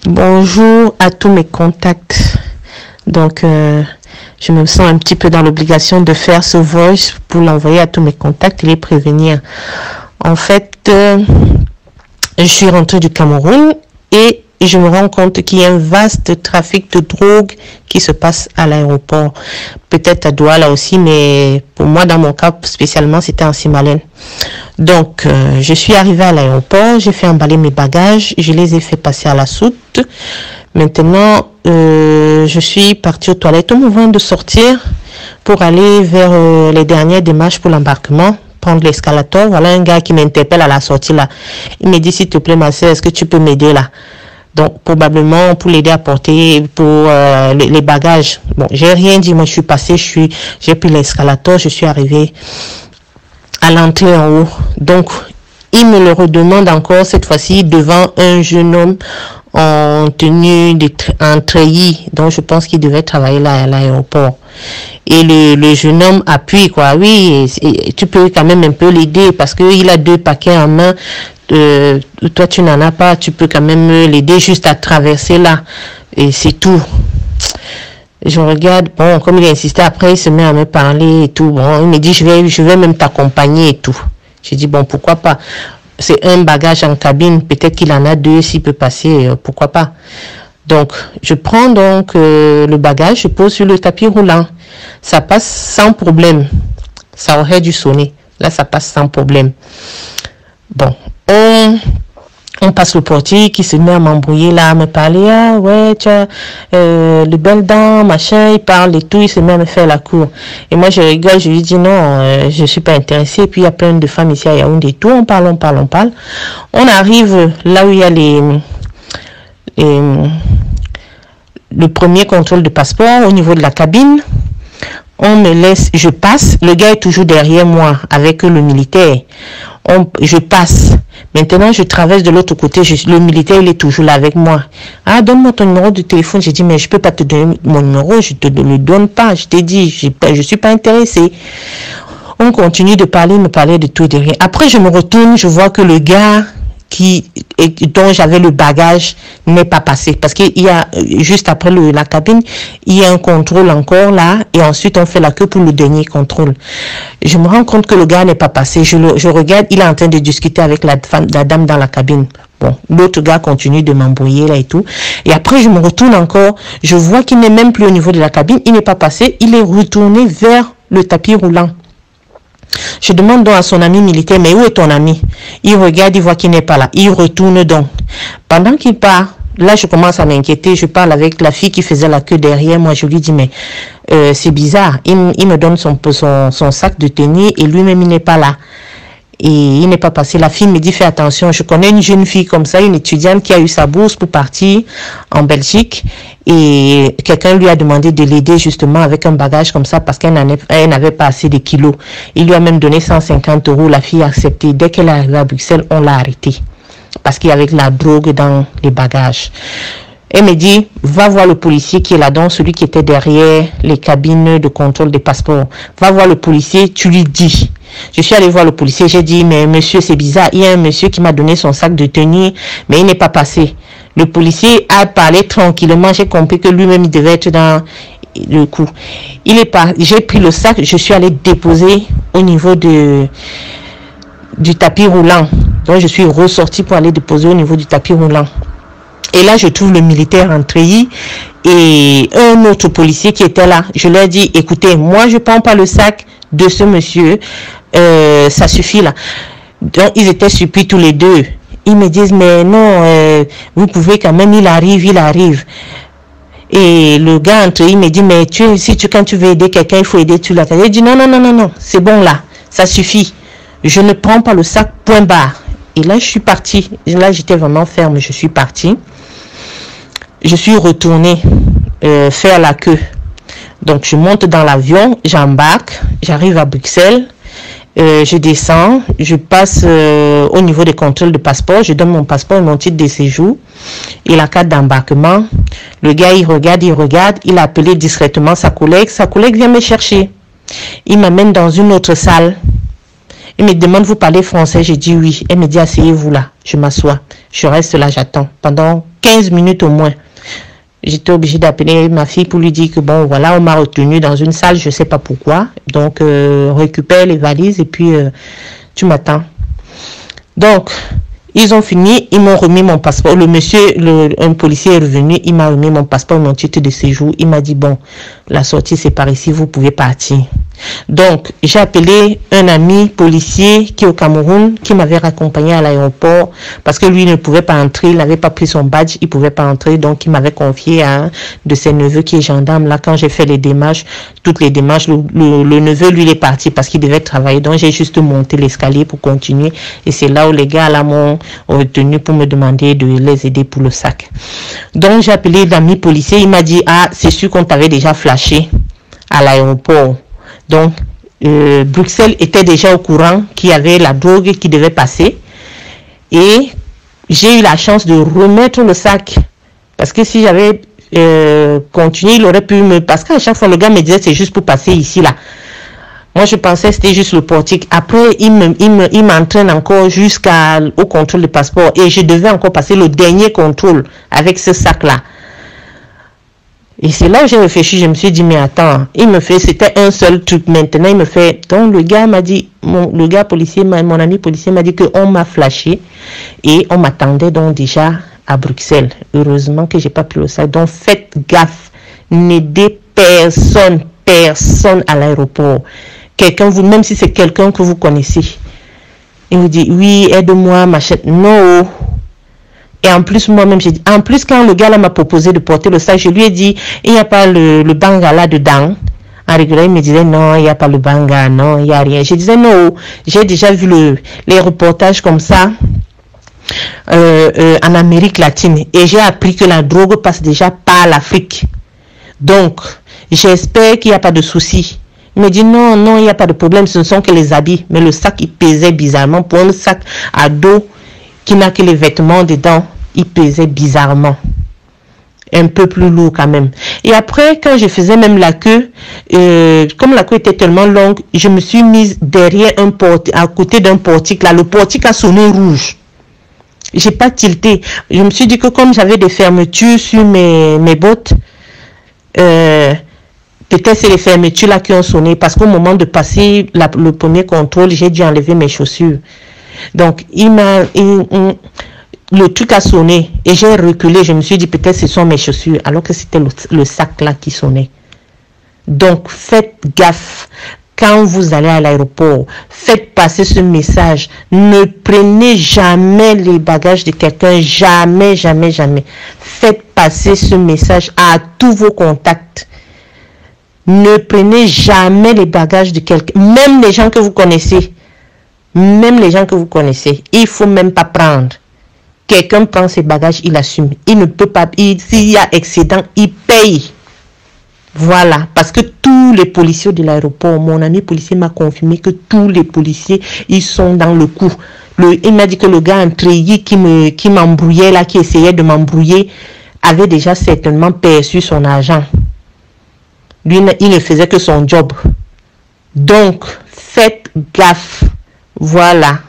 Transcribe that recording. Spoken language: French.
Bonjour à tous mes contacts. Donc, je me sens un petit peu dans l'obligation de faire ce voice pour l'envoyer à tous mes contacts et les prévenir. En fait, je suis rentrée du Cameroun et je me rends compte qu'il y a un vaste trafic de drogue qui se passe à l'aéroport. Peut-être à Douala aussi, mais pour moi, dans mon cas, spécialement, c'était en Simalène. Donc, je suis arrivée à l'aéroport, j'ai fait emballer mes bagages, je les ai fait passer à la soute. Maintenant, je suis partie aux toilettes au moment de sortir pour aller vers les dernières démarches pour l'embarquement, prendre l'escalator. Voilà un gars qui m'interpelle à la sortie là. Il me dit, s'il te plaît, ma soeur, est-ce que tu peux m'aider là? Donc, probablement pour l'aider à porter pour les bagages. Bon, j'ai rien dit, moi je suis passée, j'ai pris l'escalator, je suis arrivée à l'entrée en haut. Donc, il me le redemande encore cette fois-ci devant un jeune homme en tenue en treillis, donc je pense qu'il devait travailler là à l'aéroport. Et le jeune homme appuie, quoi. Oui, tu peux quand même un peu l'aider parce qu'il a 2 paquets en main. Toi, tu n'en as pas, tu peux quand même l'aider juste à traverser là. Et c'est tout. Je regarde, bon, comme il a insisté, après il se met à me parler et tout. Bon, il me dit, je vais même t'accompagner et tout. J'ai dit, bon, pourquoi pas. C'est un bagage en cabine, peut-être qu'il en a 2, s'il peut passer, pourquoi pas. Donc, je prends donc le bagage, je pose sur le tapis roulant. Ça passe sans problème. Ça aurait dû sonner. Là, ça passe sans problème. Bon, on passe le portier qui se met à m'embrouiller là, à me parler. Ah ouais, tu as le bel dent, machin, il parle et tout, il se met à me faire la cour. Et moi je rigole, je lui dis non, je suis pas intéressée. Et puis il y a plein de femmes ici à Yaoundé et tout, on parle. On arrive là où il y a le premier contrôle de passeport au niveau de la cabine. On me laisse, je passe, le gars est toujours derrière moi avec le militaire. Je passe. Maintenant, je traverse de l'autre côté. Le militaire, il est toujours là avec moi. Ah, donne-moi ton numéro de téléphone. J'ai dit, mais je peux pas te donner mon numéro. Je te le donne pas. Je t'ai dit, je suis pas intéressée. On continue de parler, me parler de tout et de rien. Après, je me retourne, je vois que le gars dont j'avais le bagage n'est pas passé parce qu'il y a juste après la cabine il y a un contrôle encore là et ensuite on fait la queue pour le dernier contrôle. Je me rends compte que le gars n'est pas passé. Je regarde, il est en train de discuter avec la dame dans la cabine. Bon, l'autre gars continue de m'embrouiller là et tout. Et après je me retourne encore, je vois qu'il n'est même plus au niveau de la cabine, il n'est pas passé, il est retourné vers le tapis roulant. Je demande donc à son ami militaire, mais où est ton ami? Il regarde, il voit qu'il n'est pas là. Il retourne donc. Pendant qu'il part, là je commence à m'inquiéter. Je parle avec la fille qui faisait la queue derrière moi. Je lui dis, mais c'est bizarre. Il me donne son sac de tenue et lui-même il n'est pas là. Et il n'est pas passé. La fille me dit, fais attention, je connais une jeune fille comme ça, une étudiante qui a eu sa bourse pour partir en Belgique. Et quelqu'un lui a demandé de l'aider justement avec un bagage comme ça parce qu'elle n'avait pas assez de kilos. Il lui a même donné 150 €. La fille a accepté. Dès qu'elle est arrivée à Bruxelles, on l'a arrêtée parce qu'il y avait de la drogue dans les bagages. Elle me dit, va voir le policier qui est là-dedans, celui qui était derrière les cabines de contrôle des passeports. Va voir le policier, tu lui dis. Je suis allée voir le policier, j'ai dit, mais monsieur, c'est bizarre. Il y a un monsieur qui m'a donné son sac de tenue, mais il n'est pas passé. Le policier a parlé tranquillement, j'ai compris que lui-même il devait être dans le coup. J'ai pris le sac, je suis allée déposer au niveau du tapis roulant. Donc je suis ressortie pour aller déposer au niveau du tapis roulant. Et là, je trouve le militaire en treillis et un autre policier qui était là. Je leur dis, écoutez, moi, je ne prends pas le sac de ce monsieur. Ça suffit là. Donc, ils étaient surpris tous les deux. Ils me disent, mais non, vous pouvez quand même, il arrive. Et le gars en treillis me dit, mais quand tu veux aider quelqu'un, il faut aider tout là. J'ai dit, non, c'est bon là, ça suffit. Je ne prends pas le sac, point barre. Et là, je suis partie. Là, j'étais vraiment ferme, je suis partie. Je suis retournée faire la queue. Donc, je monte dans l'avion, j'embarque, j'arrive à Bruxelles, je descends, je passe au niveau des contrôles de passeport, je donne mon passeport et mon titre de séjour et la carte d'embarquement. Le gars, il regarde, il a appelé discrètement sa collègue vient me chercher. Il m'amène dans une autre salle. Il me demande, vous parlez français? J'ai dit oui. Elle me dit, asseyez-vous là. Je m'assois. Je reste là, j'attends pendant 15 minutes au moins. J'étais obligée d'appeler ma fille pour lui dire que bon, voilà, on m'a retenu dans une salle, je sais pas pourquoi. Donc, récupère les valises et puis tu m'attends. Donc, ils ont fini, ils m'ont remis mon passeport. Le monsieur, un policier est revenu, il m'a remis mon passeport, mon titre de séjour. Il m'a dit, bon, la sortie c'est par ici, vous pouvez partir. Donc, j'ai appelé un ami policier qui est au Cameroun, qui m'avait raccompagné à l'aéroport, parce que lui ne pouvait pas entrer, il n'avait pas pris son badge, il ne pouvait pas entrer, donc il m'avait confié à un de ses neveux qui est gendarme. Là, quand j'ai fait les démarches, toutes les démarches, le neveu, lui, il est parti parce qu'il devait travailler, donc j'ai juste monté l'escalier pour continuer, et c'est là où les gars, là, m'ont retenu pour me demander de les aider pour le sac. Donc, j'ai appelé l'ami policier, il m'a dit, ah, c'est sûr qu'on t'avait déjà flashé à l'aéroport. Donc, Bruxelles était déjà au courant qu'il y avait la drogue qui devait passer. Et j'ai eu la chance de remettre le sac. Parce que si j'avais continué, il aurait pu me... Parce qu'à chaque fois, le gars me disait, c'est juste pour passer ici, là. Moi, je pensais que c'était juste le portique. Après, il m'entraîne encore jusqu'au contrôle de passeport. Et je devais encore passer le dernier contrôle avec ce sac-là. Et c'est là où j'ai réfléchi, je me suis dit, mais attends, il me fait, c'était un seul truc. Maintenant, il me fait, donc le gars m'a dit, le gars policier, mon ami policier m'a dit qu'on m'a flashé et on m'attendait donc déjà à Bruxelles. Heureusement que j'ai pas pris le sac. Donc faites gaffe, n'aidez personne à l'aéroport. Quelqu'un, vous, même si c'est quelqu'un que vous connaissez, il vous dit, oui, aide-moi, machin. Non. Et en plus, moi-même, j'ai dit, en plus, quand le gars là m'a proposé de porter le sac, je lui ai dit, il n'y a pas le banga là dedans. En rigolant, il me disait, non, il n'y a pas le banga, non, il n'y a rien. Je disais, non, j'ai déjà vu les reportages comme ça en Amérique latine. Et j'ai appris que la drogue passe déjà par l'Afrique. Donc, j'espère qu'il n'y a pas de souci. Il me dit, non, non, il n'y a pas de problème, ce ne sont que les habits. Mais le sac, il pesait bizarrement. Pour un sac à dos qui n'a que les vêtements dedans, il pesait bizarrement. Un peu plus lourd quand même. Et après, quand je faisais même la queue, comme la queue était tellement longue, je me suis mise derrière à côté d'un portique. Là, le portique a sonné rouge. J'ai pas tilté. Je me suis dit que comme j'avais des fermetures sur mes bottes, peut-être c'est les fermetures là qui ont sonné. Parce qu'au moment de passer le premier contrôle, j'ai dû enlever mes chaussures. Donc, le truc a sonné et j'ai reculé. Je me suis dit peut-être ce sont mes chaussures alors que c'était le sac là qui sonnait. Donc, faites gaffe. Quand vous allez à l'aéroport, faites passer ce message. Ne prenez jamais les bagages de quelqu'un. Jamais, jamais, jamais. Faites passer ce message à tous vos contacts. Ne prenez jamais les bagages de quelqu'un. Même les gens que vous connaissez. Même les gens que vous connaissez, il ne faut même pas prendre. Quelqu'un prend ses bagages, il assume. Il ne peut pas, s'il y a excédent, il paye. Voilà, parce que tous les policiers de l'aéroport, mon ami policier m'a confirmé que tous les policiers, ils sont dans le coup. Il m'a dit que le gars en treillis qui m'embrouillait là, qui essayait de m'embrouiller, avait déjà certainement perçu son argent. Lui, il ne faisait que son job. Donc, faites gaffe. Voilà.